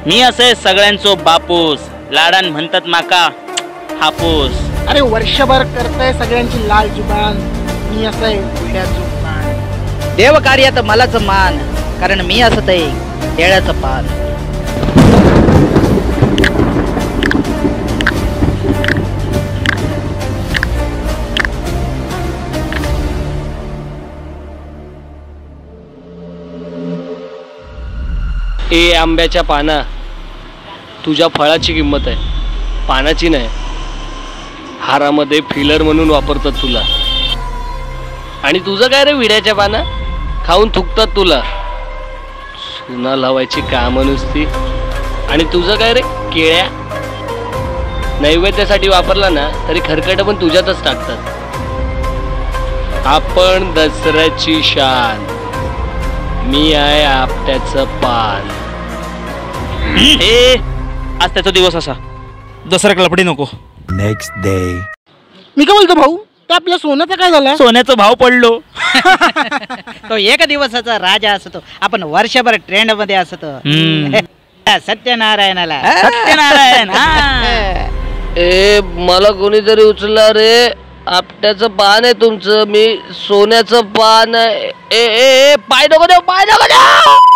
मी असे सगळ्यांचो बापूस, लाडान म्हणतात माका हापूस. अरे वर्षभर करतय सगळ्यांची लाल जुबान, मी असं विड्याचं पान. देव कार्यात मलाच मान, कारण मी असतय केळ्याचं पान. ए आंब्याच्या पाना, तुझ्या फळाची किंमत आहे, पानाची नाही. हारामध्ये फिलर म्हणून वापरतात तुला. आणि तुझं काय रे विड्याच्या पाना, खाऊन थुकतात तुला. चुना लावायची कामं नुसती. आणि तुझं काय रे केळ्या, नैवेद्यासाठी वापरला ना तरी खरकट पण तुझ्यातच टाकतात. आपण दसऱ्याची शान, मी आहे आपट्याचं पान. ए आज त्याचा दिवस असा, दसऱ्याक लपडी नको. Next day. मी काय बोलतो भाऊ, ते आपल्या सोन्याचं काय झालं? सोन्याचा भाव पडलो. तो एक दिवसाचा राजा असतो, आपण वर्षभर ट्रेंड मध्ये असतो. सत्यनारायणाला सत्यनारायण. ए मला कोणीतरी उचलला रे, आपट्याचं पान आहे तुमचं, मी सोन्याचं पान आहे. ए पाय नको देऊ, पाय नको देऊ.